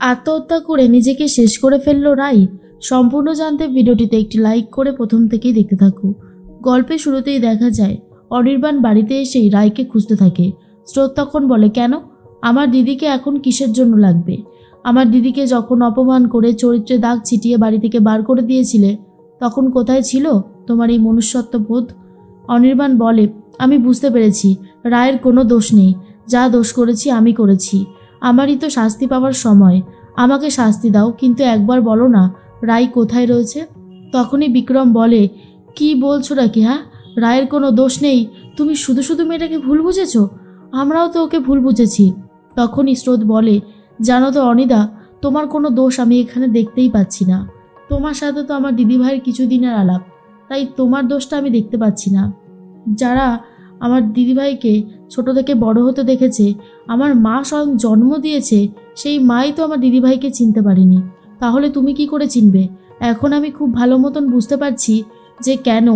আত্মহত্যা করে নিজেকে শেষ করে ফেলল রাই। সম্পূর্ণ জানতে ভিডিওটিতে একটি লাইক করে প্রথম থেকেই দেখতে থাকো। গল্পের শুরুতেই দেখা যায় অনির্বাণ বাড়িতে এসেই রাইকে খুঁজতে থাকে। স্রোত তখন বলে, কেন? আমার দিদিকে এখন কিসের জন্য লাগবে? আমার দিদিকে যখন অপমান করে চরিত্রে দাগ ছিটিয়ে বাড়ি থেকে বার করে দিয়েছিলে তখন কোথায় ছিল তোমার এই মনুষ্যত্ববোধ? অনির্বাণ বলে, আমি বুঝতে পেরেছি রায়ের কোনো দোষ নেই, যা দোষ করেছি আমি করেছি। আমারই তো শাস্তি পাওয়ার সময়, আমাকে শাস্তি দাও, কিন্তু একবার বলো না রাই কোথায় রয়েছে? তখনই বিক্রম বলে, কি বলছো নাকি? হ্যাঁ, রায়ের কোনো দোষ নেই? তুমি শুধু শুধু মেয়েটাকে ভুল বুঝেছ। আমরাও তো ওকে ভুল বুঝেছি। তখনই স্রোত বলে, জানো তো অনিদা, তোমার কোনো দোষ আমি এখানে দেখতেই পাচ্ছি না। তোমার সাথে তো আমার দিদিভাইয়ের কিছুদিনের আলাপ, তাই তোমার দোষটা আমি দেখতে পাচ্ছি না। যারা আমার দিদিভাইকে ছোট থেকে বড় হতে দেখেছে, আমার মা স্বয়ং জন্ম দিয়েছে, সেই মাই তো আমার দিদিভাইকে চিনতে পারেনি, তাহলে তুমি কি করে চিনবে? এখন আমি খুব ভালো মতন বুঝতে পারছি যে কেন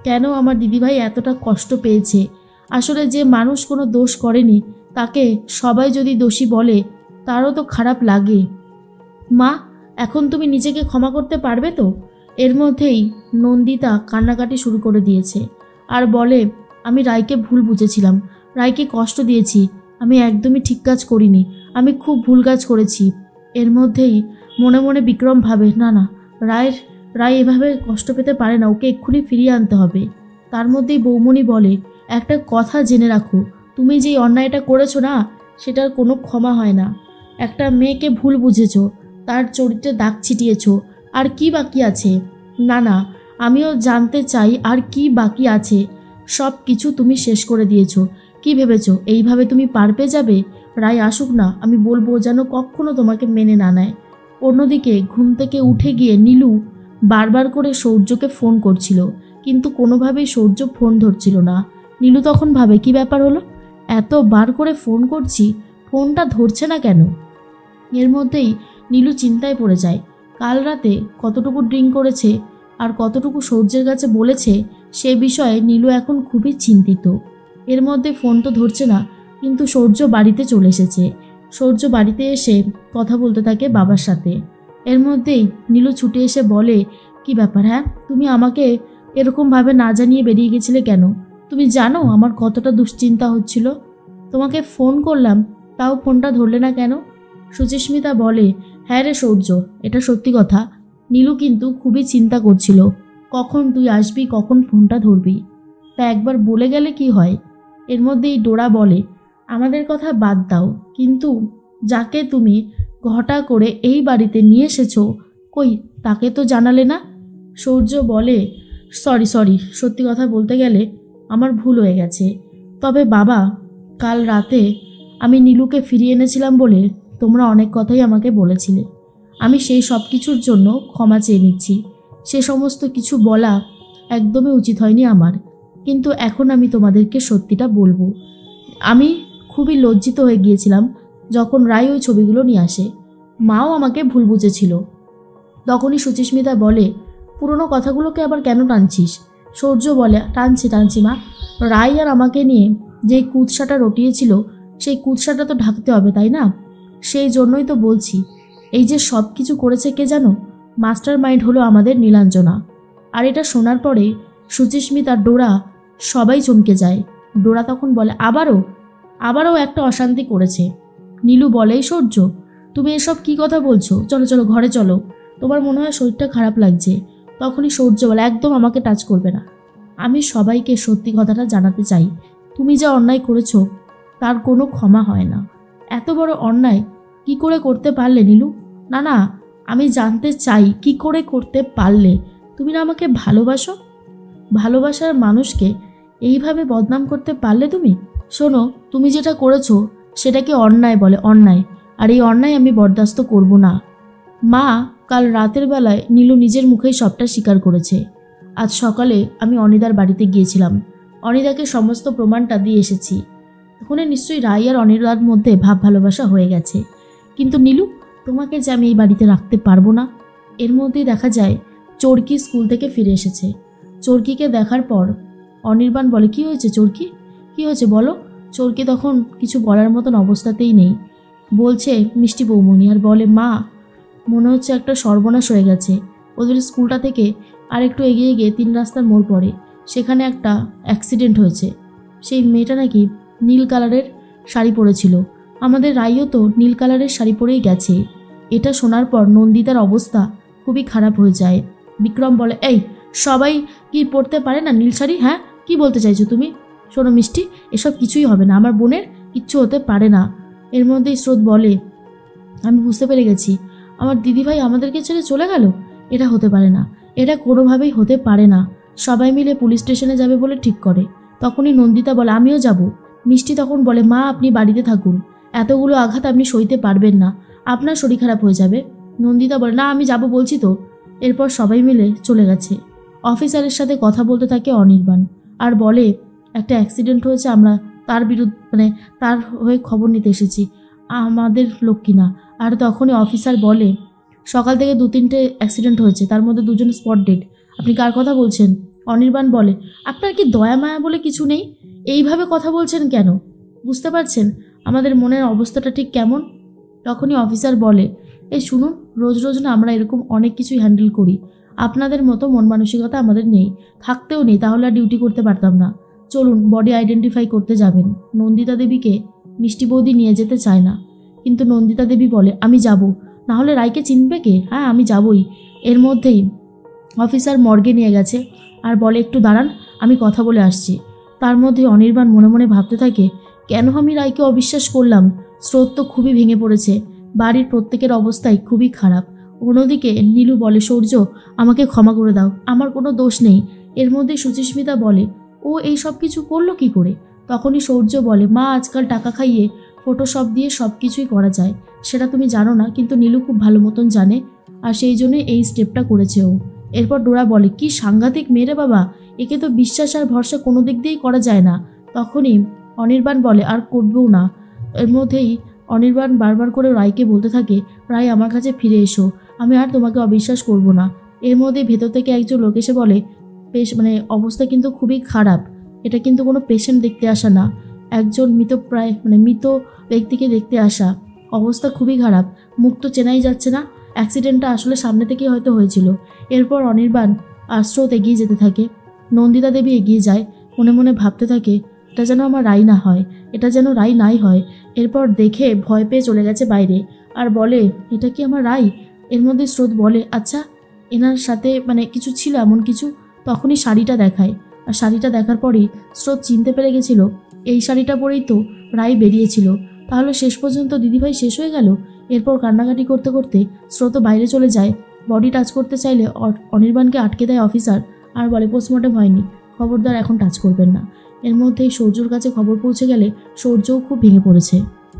কেন আমার দিদিভাই এতটা কষ্ট পেয়েছে। আসলে যে মানুষ কোনো দোষ করেনি তাকে সবাই যদি দোষী বলে তারও তো খারাপ লাগে। মা, এখন তুমি নিজেকে ক্ষমা করতে পারবে তো? এর মধ্যেই নন্দিতা কান্নাকাটি শুরু করে দিয়েছে আর বলে, আমি রায়কে ভুল বুঝেছিলাম, রায়কে কষ্ট দিয়েছি, আমি একদমই ঠিক কাজ করিনি, আমি খুব ভুল কাজ করেছি। এর মধ্যেই মনে মনে বিক্রম ভাবে, না না, রায় এভাবে কষ্ট পেতে পারে না, ওকে এক্ষুনি ফিরিয়ে আনতে হবে। তার মধ্যেই বৌমণি বলে, একটা কথা জেনে রাখো, তুমি যেই অন্যায়টা করেছো না, সেটার কোনো ক্ষমা হয় না। একটা মেয়েকে ভুল বুঝেছো, তার চরিত্রে দাগ ছিটিয়েছো, আর কি বাকি আছে? না না, আমিও জানতে চাই আর কি বাকি আছে। সব কিছু তুমি শেষ করে দিয়েছো। কি ভেবেছো এইভাবে তুমি পার পেয়ে যাবে? রায় আসুক না, আমি বলবো যেন কখনো তোমাকে মেনে না নেয়। অন্যদিকে ঘুম থেকে উঠে গিয়ে নীলু বারবার করে সূর্যকে ফোন করছিল, কিন্তু কোনোভাবেই সূর্য ফোন ধরছিল না। নীলু তখন ভাবে, কি ব্যাপার হলো, এতবার করে ফোন করছি, ফোনটা ধরছে না কেন? এর মধ্যেই নীলু চিন্তায় পড়ে যায়। কাল রাতে কতটুকু ড্রিঙ্ক করেছে আর কতটুকু সূর্যের কাছে বলেছে সে বিষয়ে নীলু এখন খুবই চিন্তিত। এর মধ্যে ফোন তো ধরছে না, কিন্তু সূর্য বাড়িতে চলে এসেছে। সূর্য বাড়িতে এসে কথা বলতে থাকে বাবার সাথে। এর মধ্যেই নীলু ছুটে এসে বলে, কি ব্যাপার? হ্যাঁ, তুমি আমাকে এরকমভাবে না জানিয়ে বেরিয়ে গেছিলে কেন? তুমি জানো আমার কতটা দুশ্চিন্তা হচ্ছিল। তোমাকে ফোন করলাম, তাও ফোনটা ধরলে না কেন? সুচিস্মিতা বলে, হ্যাঁ রে সূর্য, এটা সত্যি কথা। নীলু কিন্তু খুবই চিন্তা করছিল, কখন তুই আসবি, কখন ফোনটা ধরবি। তা একবার বলে গেলে কি হয়? এর মধ্যেই ডোরা বলে, আমাদের কথা বাদ দাও, কিন্তু যাকে তুমি ঘটা করে এই বাড়িতে নিয়ে এসেছো, কই তাকে তো জানালে না? সূর্য বলে, সরি, সত্যি কথা বলতে গেলে আমার ভুল হয়ে গেছে। তবে বাবা, কাল রাতে আমি নীলুকে ফিরিয়ে এনেছিলাম বলে তোমরা অনেক কথাই আমাকে বলেছিলে। আমি সেই সব কিছুর জন্য ক্ষমা চেয়ে নিচ্ছি। সে সমস্ত কিছু বলা একদমই উচিত হয়নি আমার, কিন্তু এখন আমি তোমাদেরকে সত্যিটা বলবো। আমি খুবই লজ্জিত হয়ে গিয়েছিলাম যখন রায় ওই ছবিগুলো নিয়ে আসে। মাও আমাকে ভুল বুঝেছিল। তখনই সুচিস্মিতা বলে, পুরনো কথাগুলোকে আবার কেন টানছিস? সূর্য বলে, টানছি মা, রায় আর আমাকে নিয়ে যেই কুৎসাটা রটিয়েছিল সেই কুৎসাটা তো ঢাকতে হবে, তাই না? সেই জন্যই তো বলছি। এই যে সব কিছু করেছে কে জানো? মাস্টার মাইন্ড হলো আমাদের নীলাঞ্জনা। আর এটা শোনার পরে সুচিস্মিতা, ডোরা সবাই চমকে যায়। ডোরা তখন বলে, আবারও একটা অশান্তি করেছে। নীলু বলে, সূর্য, তুমি এসব কি কথা বলছো? চলো ঘরে চলো, তোমার মনে হয় শরীরটা খারাপ লাগছে। তখনই সূর্য বলে, একদম আমাকে টাচ করবে না। আমি সবাইকে সত্যি কথাটা জানাতে চাই, তুমি যা অন্যায় করেছো তার কোনো ক্ষমা হয় না। এত বড় অন্যায় কি করে করতে পারলে নীলু? না, আমি জানতে চাই কি করে করতে পারলে? তুমি না আমাকে ভালোবাসো? ভালোবাসার মানুষকে এইভাবে বদনাম করতে পারলে তুমি? শোনো, তুমি যেটা করেছো সেটাকে অন্যায় বলে, অন্যায়। আর এই অন্যায় আমি বরদাস্ত করব না। মা, কাল রাতের বেলায় নীলু নিজের মুখেই সবটা স্বীকার করেছে। আজ সকালে আমি অনিদার বাড়িতে গিয়েছিলাম, অনিদাকে সমস্ত প্রমাণটা দিয়ে এসেছি। তখন নিশ্চয়ই রাই আর অনিদার মধ্যে ভাব ভালোবাসা হয়ে গেছে। কিন্তু নীলু, তোমাকে যে আমি এই বাড়িতে রাখতে পারবো না। এর মধ্যেই দেখা যায় চরকি স্কুল থেকে ফিরে এসেছে। চরকিকে দেখার পর অনির্বাণ বলে, কি হয়েছে চরকি, কি হয়েছে বলো? চরকি তখন কিছু বলার মতন অবস্থাতেই নেই। বলছে মিষ্টি বৌমনি, আর বলে মা মনে হচ্ছে একটা সর্বনাশ হয়ে গেছে। ওদের স্কুলটা থেকে আর একটু এগিয়ে গিয়ে 3 রাস্তার মোড় পড়ে, সেখানে একটা অ্যাক্সিডেন্ট হয়েছে। সেই মেয়েটা নাকি নীল কালারের শাড়ি পরেছিল, আমাদের রাইও তো নীল কালারের শাড়ি পরেই গেছে। এটা শোনার পর নন্দিতার অবস্থা খুবই খারাপ হয়ে যায়। বিক্রম বলে, এই সবাই কি পরতে পারে না নীল শাড়ি? হ্যাঁ, কি বলতে চাইছো তুমি? শোনো মিষ্টি, এসব কিছুই হবে না, আমার বোনের কিচ্ছু হতে পারে না। এর মধ্যেই স্রোত বলে, আমি বুঝতে পেরে গেছি, আমার দিদিভাই আমাদেরকে ছেড়ে চলে গেল। এটা হতে পারে না, এটা কোনোভাবেই হতে পারে না। সবাই মিলে পুলিশ স্টেশনে যাবে বলে ঠিক করে। তখনই নন্দিতা বলে, আমিও যাব। মিষ্টি তখন বলে, মা আপনি বাড়িতে থাকুন, এতগুলো আঘাত আপনি সইতে পারবেন না, আপনার শরীর খারাপ হয়ে যাবে। নন্দিতা বলে, না আমি যাব বলছি তো। এরপর সবাই মিলে চলে গেছে। অফিসারের সাথে কথা বলতে থাকে অনির্বাণ, আর বলে একটা অ্যাক্সিডেন্ট হয়েছে, আমরা তার বিরুদ্ধে তার হয়ে খবর নিতে এসেছি, আমাদের লোক কিনা। আর তখনই অফিসার বলে, সকাল থেকে 2-3টে অ্যাক্সিডেন্ট হয়েছে, তার মধ্যে 2জন স্পট ডেড। আপনি কার কথা বলছেন? অনির্বাণ বলে, আপনার কি দয়া মায়া বলে কিছু নেই? এইভাবে কথা বলছেন কেন? বুঝতে পারছেন আমাদের মনের অবস্থাটা ঠিক কেমন? তখনই অফিসার বলে, এই শুনুন, রোজ রোজ না আমরা এরকম অনেক কিছুই হ্যান্ডেল করি, আপনাদের মতো মন মানসিকতা আমাদের নেই, থাকতেও নেই, তাহলে আর ডিউটি করতে পারতাম না। চলুন বডি আইডেন্টিফাই করতে যাবেন। নন্দিতা দেবীকে মিষ্টি বৌদি নিয়ে যেতে চায় না, কিন্তু নন্দিতা দেবী বলে, আমি যাব, না হলে রায়কে চিনবে কে? হ্যাঁ আমি যাবই। এর মধ্যেই অফিসার মর্গে নিয়ে গেছে আর বলে, একটু দাঁড়ান, আমি কথা বলে আসছি। তার মধ্যে অনির্বাণ মনে মনে ভাবতে থাকে, কেন আমি রায়কে অবিশ্বাস করলাম? স্রোত তো খুবই ভেঙে পড়েছে, বাড়ির প্রত্যেকের অবস্থাই খুবই খারাপ। অন্যদিকে নীলু বলে, সূর্য আমাকে ক্ষমা করে দাও, আমার কোনো দোষ নেই। এর মধ্যে সুচিস্মিতা বলে, ও এই সব কিছু করলো কি করে? তখনই সূর্য বলে, মা আজকাল টাকা খাইয়ে ফটোশপ দিয়ে সব কিছুই করা যায়, সেটা তুমি জানো না, কিন্তু নীলু খুব ভালো মতন জানে, আর সেই জন্যই এই স্টেপটা করেছে ও। এরপর ডোরা বলে, কি সাংঘাতিক মেয়ে রে বাবা, একে তো বিশ্বাস আর ভরসা কোনো দিক দিয়েই করা যায় না। তখনই অনির্বাণ বলে, আর করবেও না। এর মধ্যেই অনির্বাণ বারবার করে রায়কে বলতে থাকে, রায় আমার কাছে ফিরে এসো, আমি আর তোমাকে অবিশ্বাস করব না। এর মধ্যে ভেতর থেকে একজন লোক এসে বলে, অবস্থা কিন্তু খুবই খারাপ, এটা কিন্তু কোনো পেশেন্ট দেখতে আসা না, একজন মৃত ব্যক্তিকে দেখতে আসা, অবস্থা খুবই খারাপ, মুখ তো চেনাই যাচ্ছে না, অ্যাক্সিডেন্টটা আসলে সামনে থেকেই হয়তো হয়েছিল। এরপর অনির্বাণ আর স্রোত এগিয়ে যেতে থাকে। নন্দিতা দেবী এগিয়ে যায়, মনে মনে ভাবতে থাকে, এটা যেন আমার রাই না হয়, এটা যেন রাই নাই হয়। এরপর দেখে ভয় পেয়ে চলে গেছে বাইরে, আর বলে, এটা কি আমার রাই? এর মধ্যে স্রোত বলে, আচ্ছা এনার সাথে কিছু ছিল এমন কিছু? তখনই শাড়িটা দেখায়, আর শাড়িটা দেখার পরেই স্রোত চিনতে পেরে গেছিল, এই শাড়িটা পরেই তো রাই বেরিয়েছিল। তাহলে শেষ পর্যন্ত দিদিভাই শেষ হয়ে গেল। এরপর কান্নাকাটি করতে করতে স্রোত বাইরে চলে যায়। বডি টাচ করতে চাইলে অনির্বাণকে আটকে দেয় অফিসার, আর বলে, পোস্টমর্টেম হয়নি, খবরদার এখন টাচ করবেন না। এর মধ্যেই সূর্যর কাছে খবর পৌঁছে গেলে সূর্যও খুব ভেঙে পড়েছে।